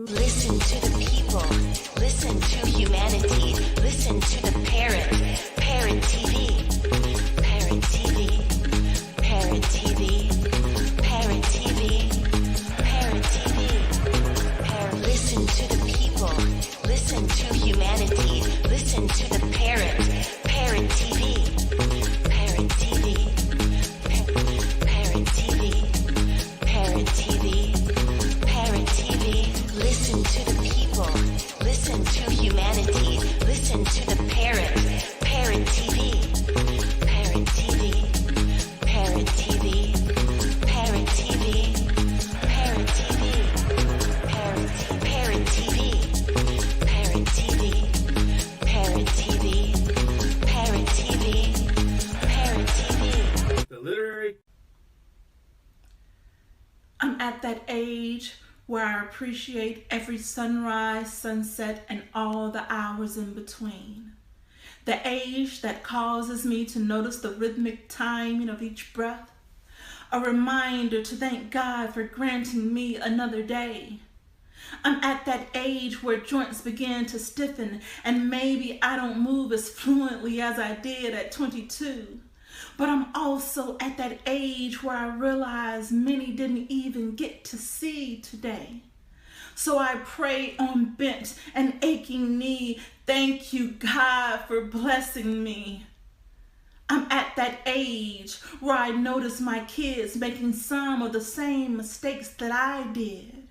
Listen to the people. Listen to humanity. Listen to the parrot. Parrot TV. Parrot TV. Parrot TV. Parrot TV. Parrot TV. Parrot. Listen to the people. Listen to humanity. Listen to the parrot. Parrot TV. Parrot TV. Parrot TV. Parrot TV. Parrot TV. Listen to the people. Listen to humanity. Listen to the parrot. Parrot TV. Parrot TV. Parrot TV. Parrot TV. Parrot TV. Parrot TV. Parrot TV. Parrot TV. Parrot TV. Parrot TV. The literary. I'm at that age where I appreciate every sunrise, sunset, and all the hours in between. The age that causes me to notice the rhythmic timing of each breath. A reminder to thank God for granting me another day. I'm at that age where joints begin to stiffen and maybe I don't move as fluently as I did at 22. But I'm also at that age where I realize many didn't even get to see today. So I pray on bent and aching knee, thank you, God, for blessing me. I'm at that age where I notice my kids making some of the same mistakes that I did.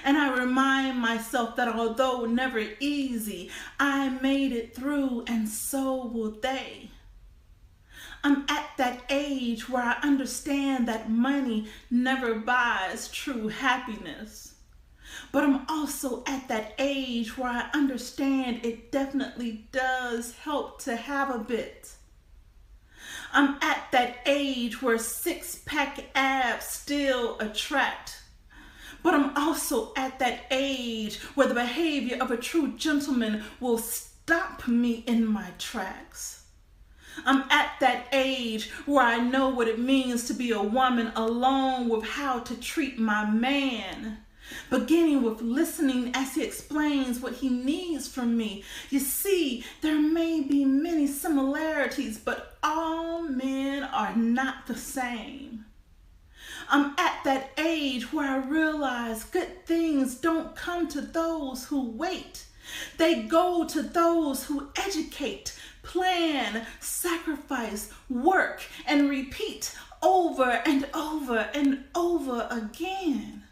And I remind myself that although never easy, I made it through and so will they. I'm at that age where I understand that money never buys true happiness. But I'm also at that age where I understand it definitely does help to have a bit. I'm at that age where six-pack abs still attract. But I'm also at that age where the behavior of a true gentleman will stop me in my tracks. I'm at that age where I know what it means to be a woman alone with how to treat my man. Beginning with listening as he explains what he needs from me. You see, there may be many similarities, but all men are not the same. I'm at that age where I realize good things don't come to those who wait. They go to those who educate, plan, sacrifice, work, and repeat over and over and over again.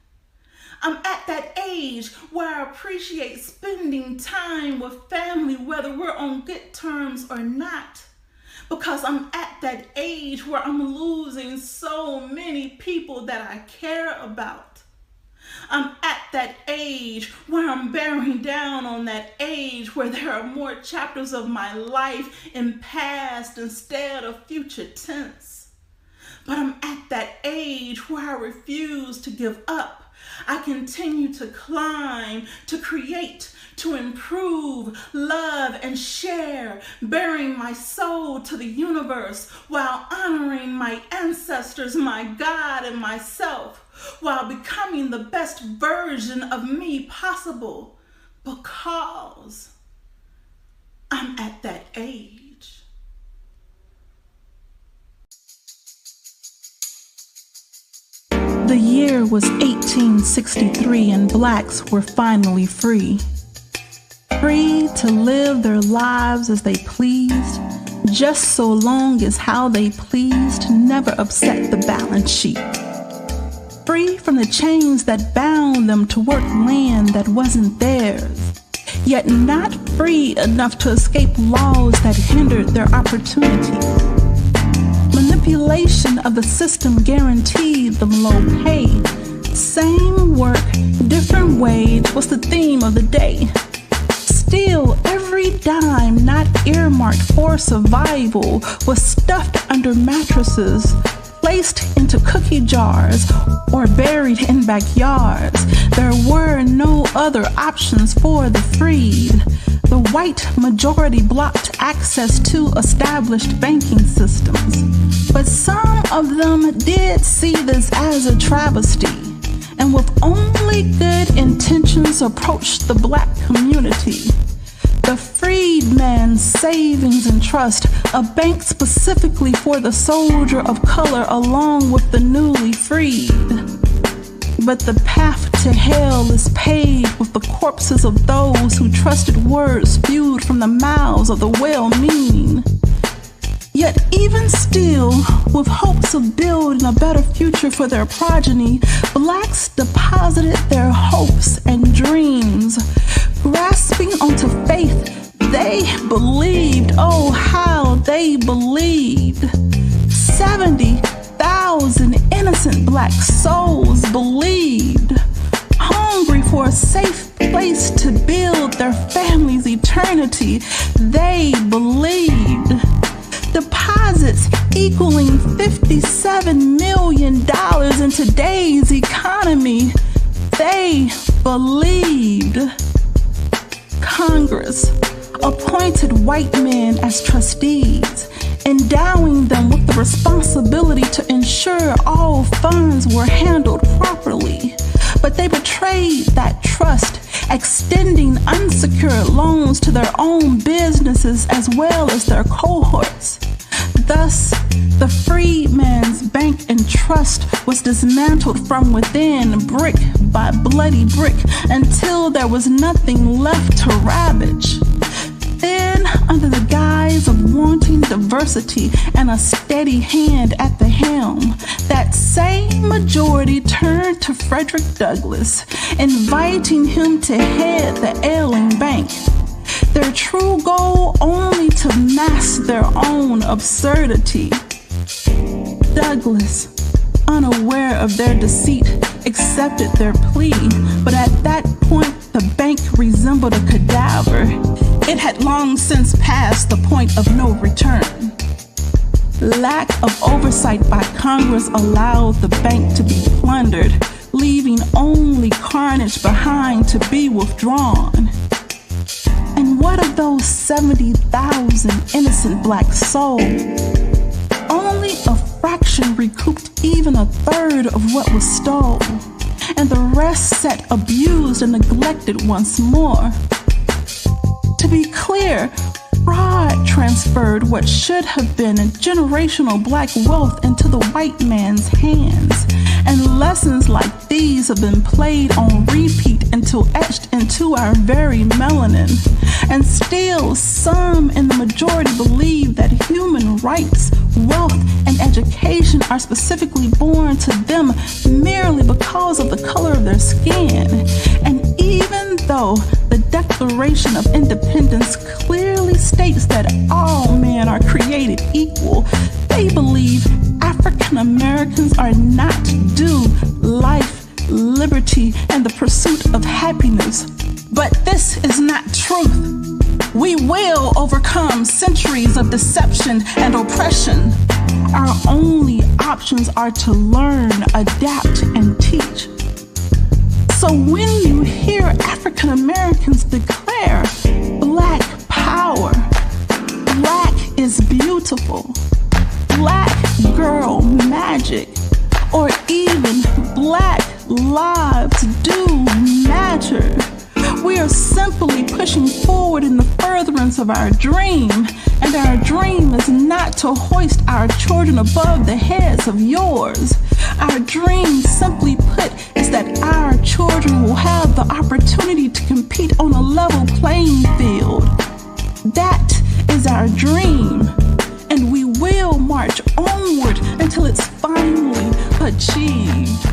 I'm at that age where I appreciate spending time with family, whether we're on good terms or not. Because I'm at that age where I'm losing so many people that I care about. I'm at that age where I'm bearing down on that age where there are more chapters of my life in past instead of future tense. But I'm at that age where I refuse to give up. I continue to climb, to create, to improve, love, and share, bearing my soul to the universe while honoring my ancestors, my God, and myself, while becoming the best version of me possible, because I'm at that age. The year was 1863 and blacks were finally free. Free to live their lives as they pleased, just so long as how they pleased never upset the balance sheet. Free from the chains that bound them to work land that wasn't theirs, yet not free enough to escape laws that hindered their opportunity. Manipulation of the system guaranteed them low pay. Same work, different wage was the theme of the day. Still, every dime not earmarked for survival was stuffed under mattresses, placed into cookie jars, or buried in backyards. There were no other options for the freed. The white majority blocked access to established banking systems. But some of them did see this as a travesty and with only good intentions approached the black community. The Freedmen's Savings and Trust, a bank specifically for the soldier of color along with the newly freed. But the path to hell is paved with the corpses of those who trusted words spewed from the mouths of the well-meaning. Yet even still, with hopes of building a better future for their progeny, blacks deposited their hopes and dreams. Grasping onto faith, they believed, oh how they believed. 70,000 innocent black souls believed, hungry for a safe place to build their family's eternity. They believed. Deposits equaling $57 million in today's economy. They believed. Congress appointed white men as trustees, endowing them with the responsibility to ensure all funds were handled properly. But they betrayed that trust, extending unsecured loans to their own businesses as well as their cohorts. Thus, the Freedmen's Bank and Trust was dismantled from within, brick by bloody brick, until there was nothing left to ravage. Then, under the guise of wanting diversity and a steady hand at the helm, that same majority turned to Frederick Douglass, inviting him to head the ailing bank. Their true goal only to mask their own absurdity. Douglass, unaware of their deceit, accepted their plea, but at that point the bank resembled a cadaver. It had long since passed the point of no return. Lack of oversight by Congress allowed the bank to be plundered, leaving only carnage behind to be withdrawn. And what of those 70,000 innocent black souls? Only a fraction recouped even a third of what was stolen, and the rest sat abused and neglected once more. To be clear, fraud transferred what should have been generational black wealth into the white man's hands, and lessons like these have been played on repeat until etched into our very melanin. And still, some in the majority believe that human rights, wealth, and education are specifically born to them merely because of the color of their skin. And even though the Declaration of Independence clearly states that all men are created equal, they believe African Americans are not due life, liberty, and the pursuit of happiness. But this is not truth. We will overcome centuries of deception and oppression. Our only options are to learn, adapt, and teach. So when you hear African Americans declare Black power, Black is beautiful, Black girl magic, or even Black lives do matter, we are simply pushing forward in the furtherance of our dream, and our dream is not to hoist our children above the heads of yours. Our dream, simply put, is that our children will have the opportunity to compete on a level playing field. That is our dream, and we will march onward until it's finally achieved.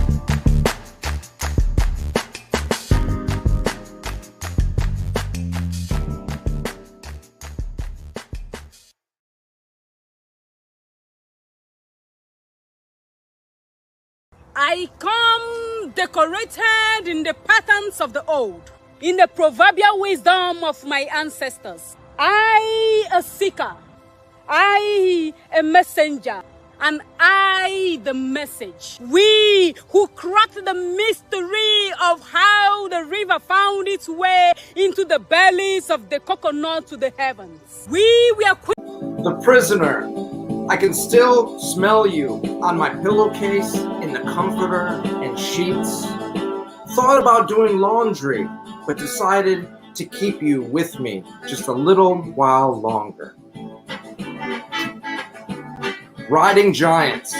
I come decorated in the patterns of the old, in the proverbial wisdom of my ancestors. I, a seeker, I, a messenger, and I, the message. We who cracked the mystery of how the river found its way into the bellies of the coconut to the heavens. We were The prisoner. I can still smell you on my pillowcase, in the comforter and sheets. thought about doing laundry, but decided to keep you with me just a little while longer. Riding giants.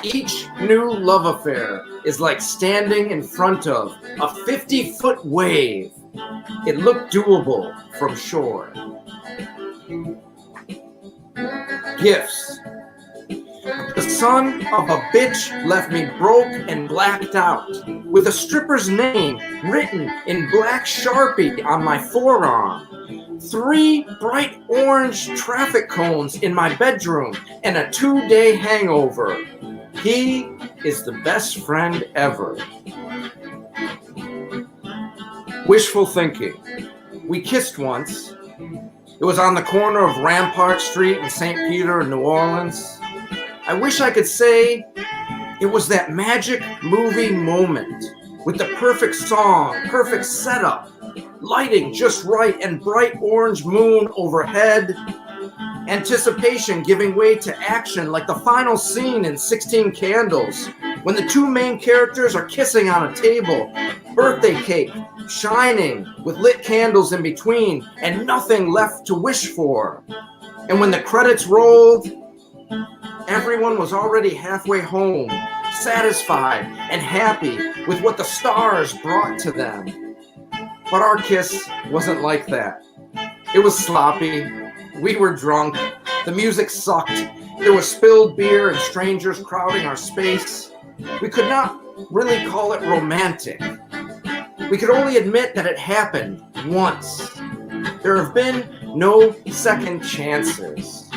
Each new love affair is like standing in front of a 50-foot wave. It looked doable from shore. Gifts. The son of a bitch left me broke and blacked out, with a stripper's name written in black Sharpie on my forearm. 3 bright orange traffic cones in my bedroom, and a 2-day hangover. He is the best friend ever. Wishful thinking. We kissed once. It was on the corner of Rampart Street in St. Peter in New Orleans. I wish I could say it was that magic movie moment with the perfect song, perfect setup, lighting just right, and bright orange moon overhead. Anticipation giving way to action like the final scene in 16 Candles, when the 2 main characters are kissing on a table, birthday cake shining with lit candles in between, and nothing left to wish for. And when the credits rolled, everyone was already halfway home, satisfied and happy with what the stars brought to them. But our kiss wasn't like that. It was sloppy. We were drunk. The music sucked. There was spilled beer and strangers crowding our space. We could not really call it romantic. We could only admit that it happened once. There have been no second chances.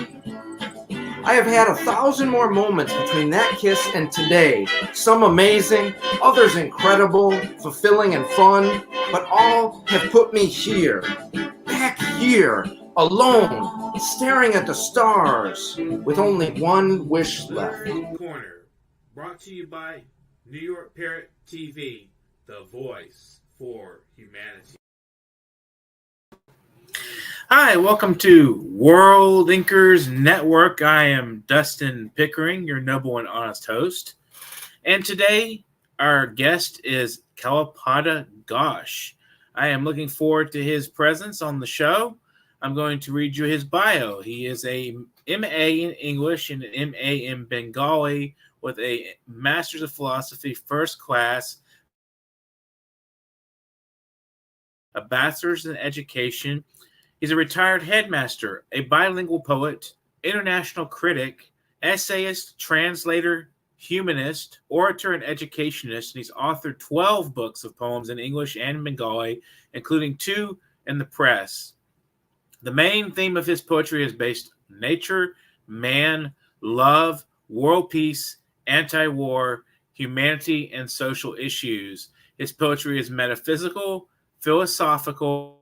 I have had 1,000 more moments between that kiss and today. Some amazing, others incredible, fulfilling and fun, but all have put me here, back here, alone, staring at the stars, with only one wish left. Corner, brought to you by New York Parrot TV, the voice for humanity. Hi, welcome to World Inkers Network. I am Dustin Pickering, your noble and honest host. And today, our guest is Kalipada Ghosh. I am looking forward to his presence on the show. I'm going to read you his bio. He is a MA in English and an MA in Bengali with a Master's of Philosophy First Class, a Bachelor's in Education. He's a retired headmaster, a bilingual poet, international critic, essayist, translator, humanist, orator, and educationist. And he's authored 12 books of poems in English and Bengali, including 2 in the press. The main theme of his poetry is based on nature, man, love, world peace, anti-war, humanity, and social issues. His poetry is metaphysical, philosophical,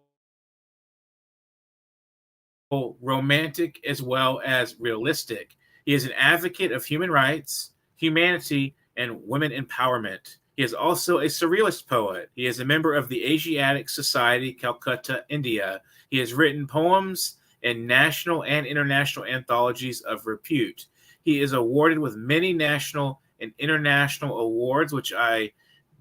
romantic, as well as realistic. He is an advocate of human rights, humanity, and women empowerment. He is also a surrealist poet. He is a member of the Asiatic Society, Calcutta, India. He has written poems in national and international anthologies of repute. He is awarded with many national and international awards, which I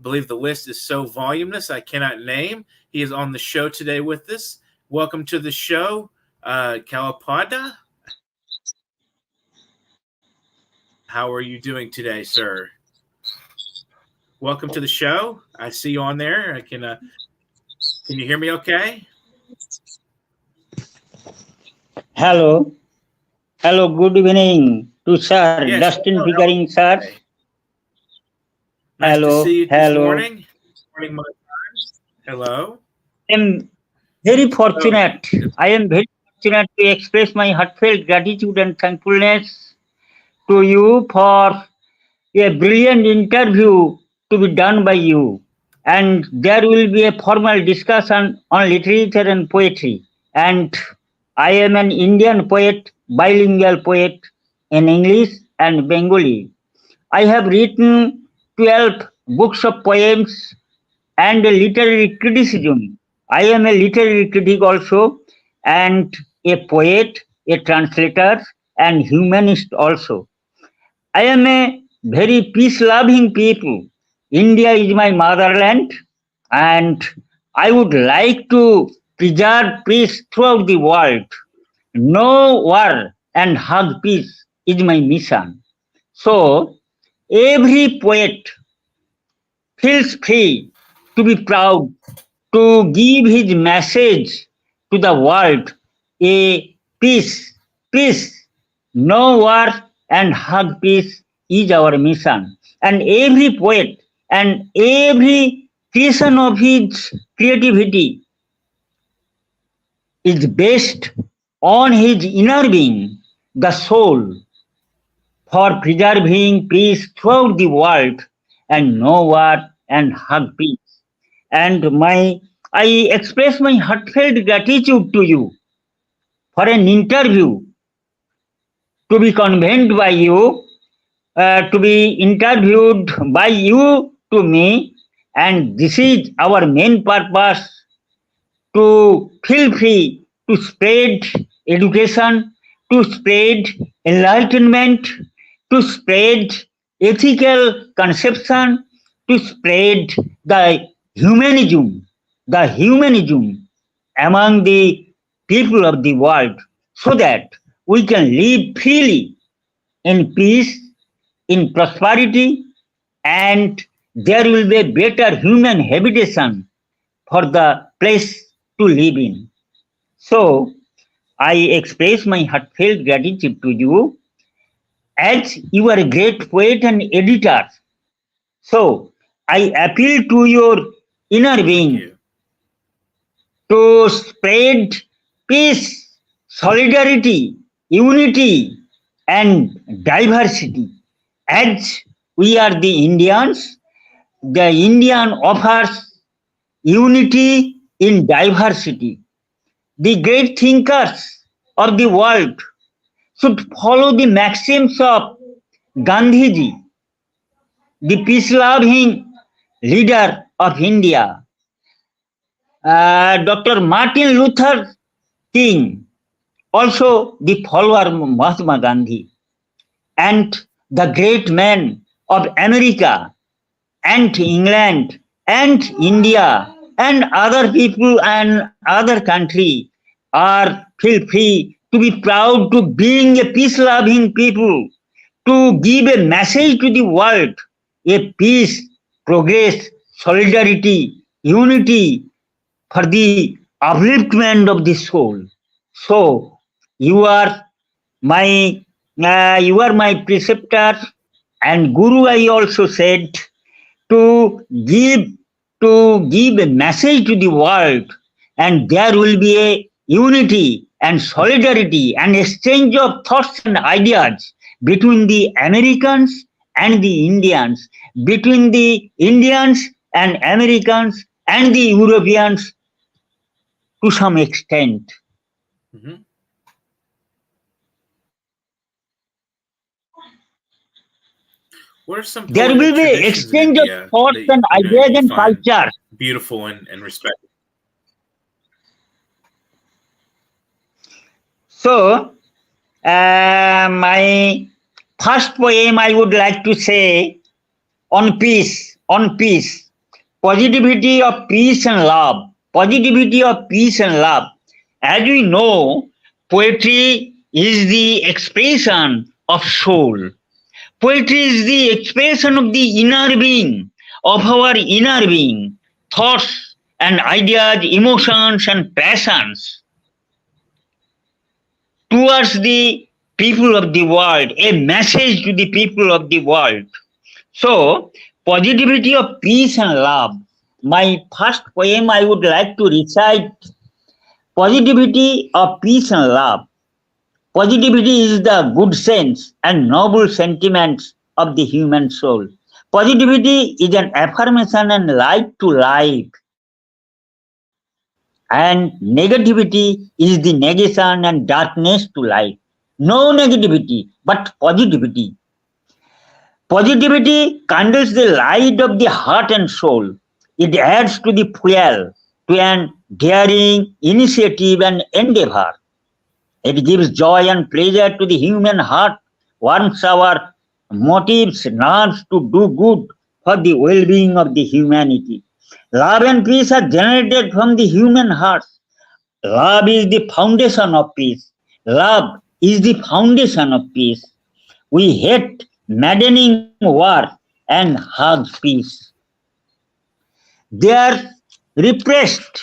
believe the list is so voluminous I cannot name. He is on the show today with us. Welcome to the show, Kalipada. How are you doing today, sir? Welcome to the show. I see you on there. I can you hear me okay? Hello. Hello, good evening to sir. Yes, Dustin Pickering, sir. Okay. Nice Hello. to see you this Hello. morning. Morning, my time. Hello. I am very fortunate. I am very fortunate to express my heartfelt gratitude and thankfulness to you for a brilliant interview to be done by you. And there will be a formal discussion on literature and poetry. And I am an Indian poet, bilingual poet in English and Bengali. I have written 12 books of poems and a literary criticism. I am a literary critic also, and a poet, a translator, and humanist also. I am a very peace-loving people. India is my motherland, and I would like to preserve peace throughout the world. No war and hug peace is my mission. So every poet feels free to be proud to give his message to the world, a peace, no war and hug peace is our mission. And every poet and every creation of his creativity is based on his inner being, the soul, for preserving peace throughout the world and no war and hug peace. And I express my heartfelt gratitude to you for an interview to be convened by you, to be interviewed by you to me, and this is our main purpose, to feel free to spread education, to spread enlightenment, to spread ethical conception, to spread the humanism among the people of the world, so that we can live freely in peace, in prosperity, and there will be a better human habitation for the place to live in. So I express my heartfelt gratitude to you, as you are a great poet and editor. So I appeal to your inner being to spread peace, solidarity, unity, and diversity. As we are the Indians, the Indian offers unity in diversity. The great thinkers of the world should follow the maxims of Gandhiji, the peace-loving leader of India, Dr. Martin Luther King, also the follower of Mahatma Gandhi, and the great men of America and England and India and other people and other country are feel free to be proud to being a peace-loving people, to give a message to the world, a peace, progress, solidarity, unity for the upliftment of the soul. So you are my preceptor and Guru. I also said to give a message to the world, and there will be a unity and solidarity and exchange of thoughts and ideas between the Americans and the Indians, between the Indians and Americans and the Europeans to some extent. Mhm. What are some There poetic will be traditions in exchange India of thoughts that, and you know, ideas you and find culture. beautiful and respectful? So, my first poem I would like to say on peace, positivity of peace and love, positivity of peace and love. As we know, poetry is the expression of soul. Poetry is the expression of the inner being, of our inner being, thoughts and ideas, emotions and passions towards the people of the world, a message to the people of the world. So, positivity of peace and love. My first poem I would like to recite positivity of peace and love. Positivity is the good sense and noble sentiments of the human soul. Positivity is an affirmation and light to life. And negativity is the negation and darkness to life. No negativity, but positivity. Positivity kindles the light of the heart and soul. It adds to the fuel to an daring initiative and endeavor. It gives joy and pleasure to the human heart, warms our motives, nerves to do good for the well-being of the humanity. Love and peace are generated from the human heart. Love is the foundation of peace. Love is the foundation of peace. We hate maddening war and hug peace. They are repressed.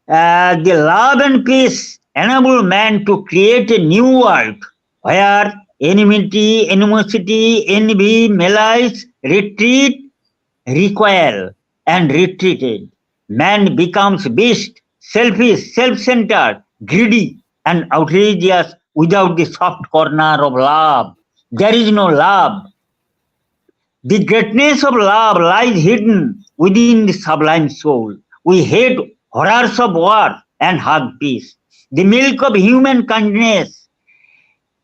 The love and peace enable man to create a new world where enmity, animosity, envy, malice retreat, recoil, and retreated. Man becomes beast, selfish, self-centered, greedy, and outrageous without the soft corner of love. There is no love. The greatness of love lies hidden within the sublime soul. We hate horrors of war and hug peace. The milk of human kindness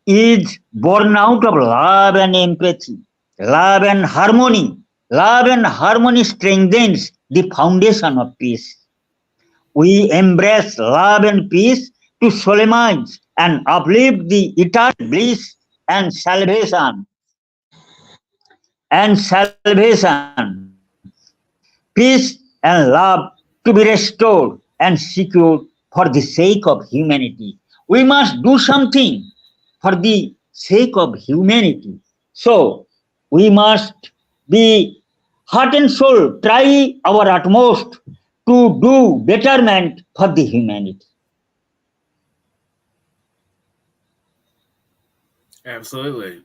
is born out of love and empathy, love and harmony. Love and harmony strengthens the foundation of peace. We embrace love and peace to solemnize and uplift the eternal bliss and salvation. Peace and love to be restored and secured for the sake of humanity. We must do something for the sake of humanity. So we must be heart and soul, try our utmost to do betterment for the humanity. Absolutely.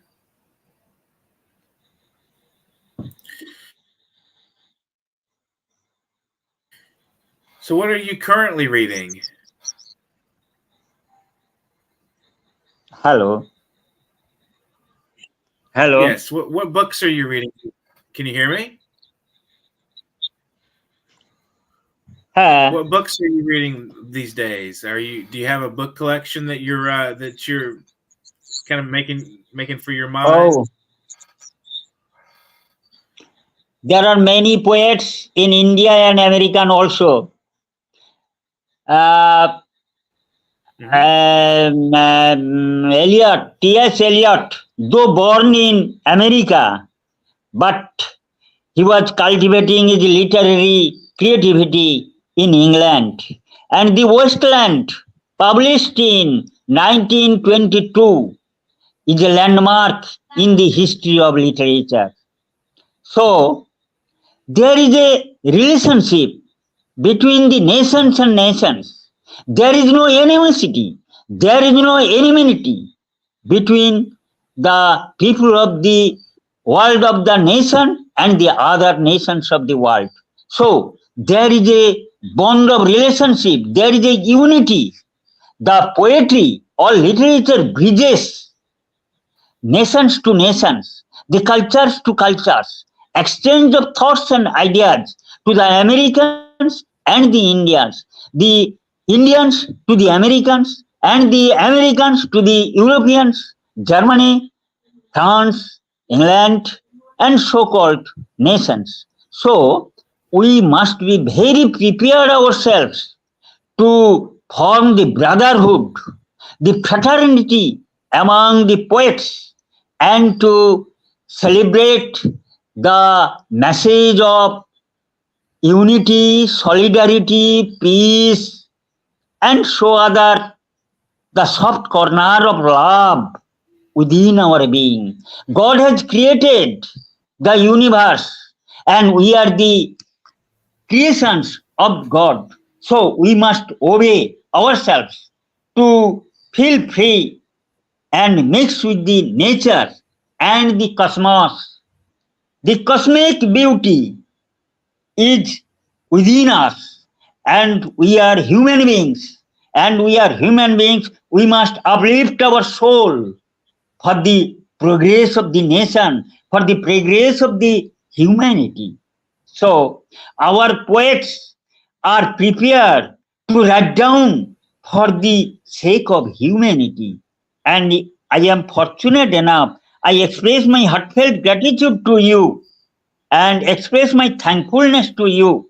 So what are you currently reading? Hello. Yes. What books are you reading? Can you hear me? What books are you reading these days? Do you have a book collection that you're kind of making for your mind? Oh, there are many poets in India and American also. Eliot, T.S. Eliot, though born in America, but he was cultivating his literary creativity in England. And The Wasteland, published in 1922, is a landmark in the history of literature. So, there is a relationship between the nations and nations. There is no animosity, there is no enmity between the people of the world of the nation and the other nations of the world. So there is a bond of relationship, there is a unity. The poetry or literature bridges nations to nations, the cultures to cultures, exchange of thoughts and ideas to the Americans and the Indians, the Indians to the Americans, and the Americans to the Europeans, Germany, France, England, and so-called nations. So we must be very prepared ourselves to form the brotherhood, the fraternity among the poets, and to celebrate the message of unity, solidarity, peace, and show other the soft corner of love within our being. God has created the universe and we are the creations of God. So we must obey ourselves to feel free and mix with the nature and the cosmos. The cosmic beauty is within us. And we are human beings. And we are human beings. We must uplift our soul for the progress of the nation, for the progress of the humanity. So our poets are prepared to write down for the sake of humanity. And I am fortunate enough, I express my heartfelt gratitude to you and express my thankfulness to you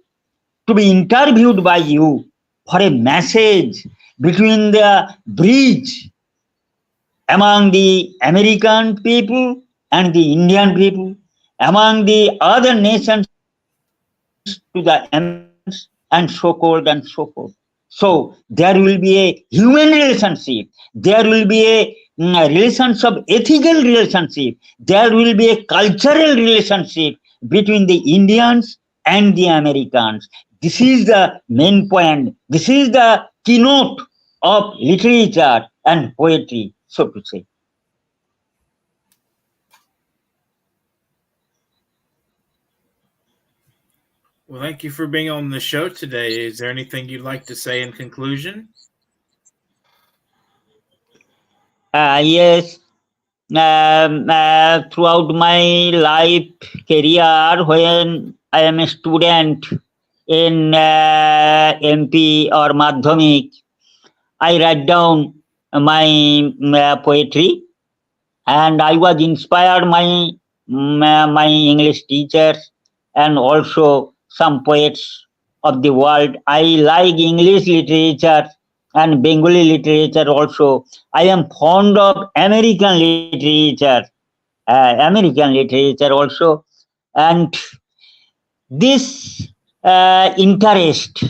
to be interviewed by you for a message between the bridge among the American people and the Indian people, among the other nations to the Americans and so-called and so forth. So there will be a human relationship. There will be a relations of ethical relationship. There will be a cultural relationship between the Indians and the Americans. This is the main point. This is the keynote of literature and poetry, so to say. Well, thank you for being on the show today. Is there anything you'd like to say in conclusion? Yes. Throughout my life career, when I am a student in MP or Madhyamik, I write down my poetry, and I was inspired my English teachers and also some poets of the world. I like English literature and Bengali literature also. I am fond of American literature also, and this interest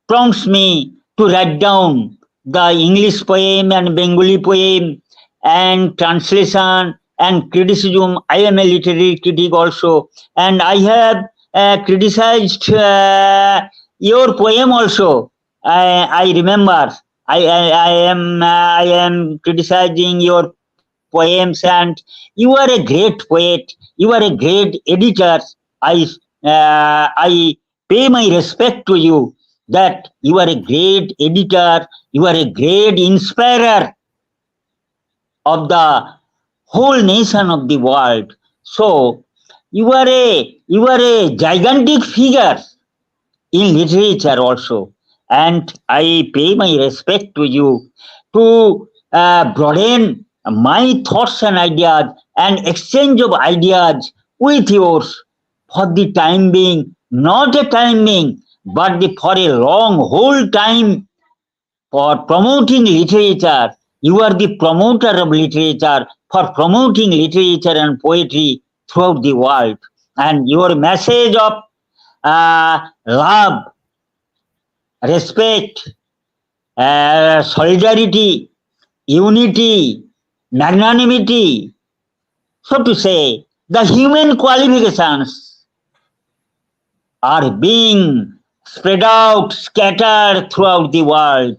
prompts me to write down the English poem and Bengali poem and translation and criticism. I am a literary critic also, and I have criticized your poem also. I remember. I am criticizing your poems, and you are a great poet. You are a great editor. I pay my respect to you that you are a great editor. You are a great inspirer of the whole nation of the world. So you are a gigantic figure in literature also, and I pay my respect to you to broaden my thoughts and ideas and exchange of ideas with yours for the time being, not a time being, but for a long whole time, for promoting literature. You are the promoter of literature, for promoting literature and poetry throughout the world. And your message of love, respect, solidarity, unity, magnanimity, so to say, the human qualifications are being spread out, scattered throughout the world.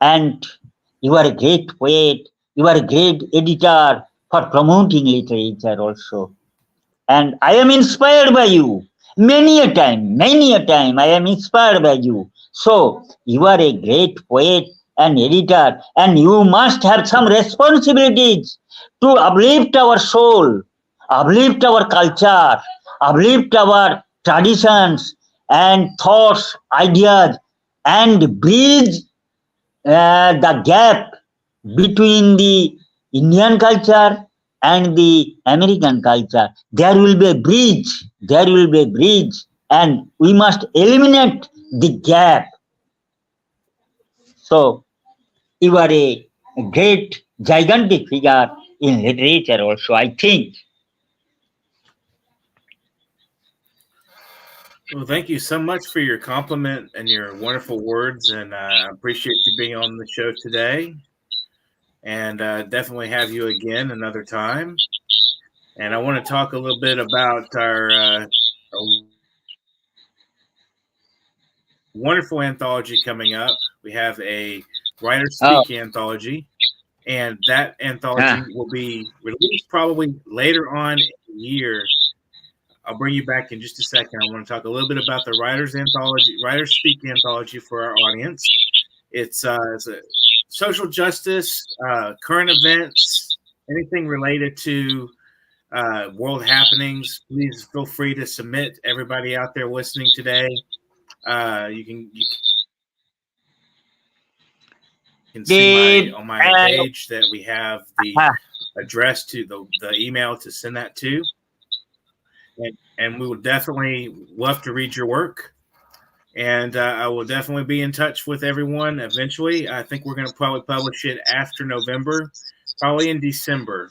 And you are a great poet, you are a great editor for promoting literature also. And I am inspired by you. Many a time, I am inspired by you. So you are a great poet and editor, and you must have some responsibilities to uplift our soul, uplift our culture, uplift our traditions and thoughts, ideas, and bridge the gap between the Indian culture and the American culture. There will be a bridge, and we must eliminate the gap. So you are a great, gigantic figure in literature also, I think. Well, thank you so much for your compliment and your wonderful words, and I appreciate you being on the show today. And definitely have you again another time. And I want to talk a little bit about our wonderful anthology coming up. We have a Writer Speak anthology, and that anthology will be released probably later on in the year. I'll bring you back in just a second. I want to talk a little bit about the Writer Speak anthology for our audience. It's a social justice, current events, anything related to world happenings. Please feel free to submit. Everybody out there listening today, you can see on my page that we have the address to the email to send that to. And we would definitely love to read your work. And I will definitely be in touch with everyone eventually. I think we're going to probably publish it after November, probably in December.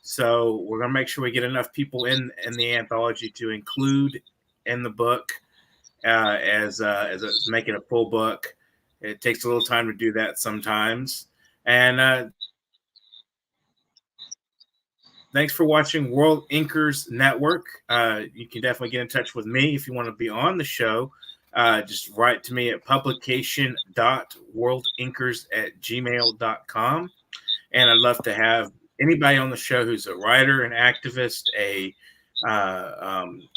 So we're going to make sure we get enough people in the anthology to include in the book. as it's making a full book. It takes a little time to do that sometimes. And thanks for watching World Inkers Network. You can definitely get in touch with me if you want to be on the show. Just write to me at publication.worldinkers@gmail.com. And I'd love to have anybody on the show who's a writer, an activist, an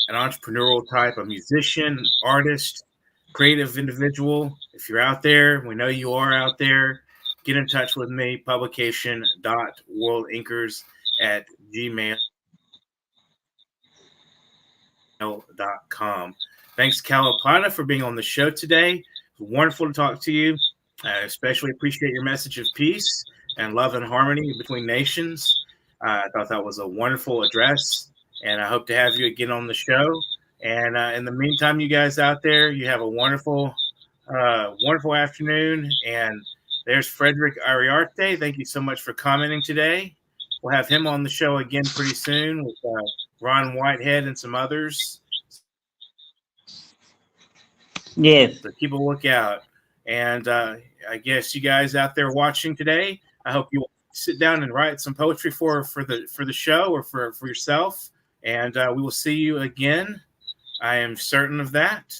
entrepreneurial type, a musician, artist, creative individual. If you're out there, we know you are out there, get in touch with me, publication.worldinkers@gmail.com. Thanks, Kalipada, for being on the show today. It's wonderful to talk to you. I especially appreciate your message of peace and love and harmony between nations. I thought that was a wonderful address, and I hope to have you again on the show. And in the meantime, you guys out there, you have a wonderful, wonderful afternoon. And there's Frederick Ariarte. Thank you so much for commenting today. We'll have him on the show again pretty soon with Ron Whitehead and some others. Yes. So keep a lookout. And I guess you guys out there watching today, I hope you will sit down and write some poetry for the show or for yourself. And we will see you again. I am certain of that.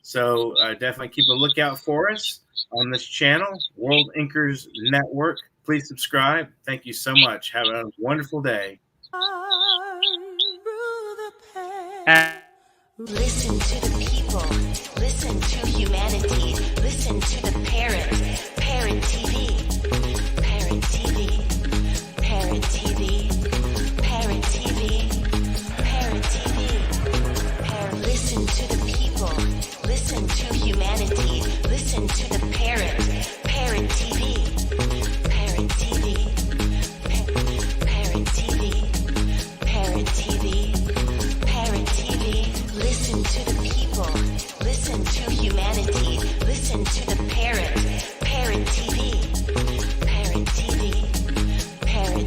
So definitely keep a lookout for us on this channel, World Inkers Network. Please subscribe. Thank you so much. Have a wonderful day. Listen to the people. Listen to humanity. Listen to the parrot. Parrot TV. Parrot TV. Parrot TV. Parrot TV. Parrot TV. Listen to the people. Listen to humanity. Listen to the parrot. Parrot TV. Parrot TV. Parrot TV. Parrot TV. Parrot TV. Listen to the people. Listen to humanity. Listen to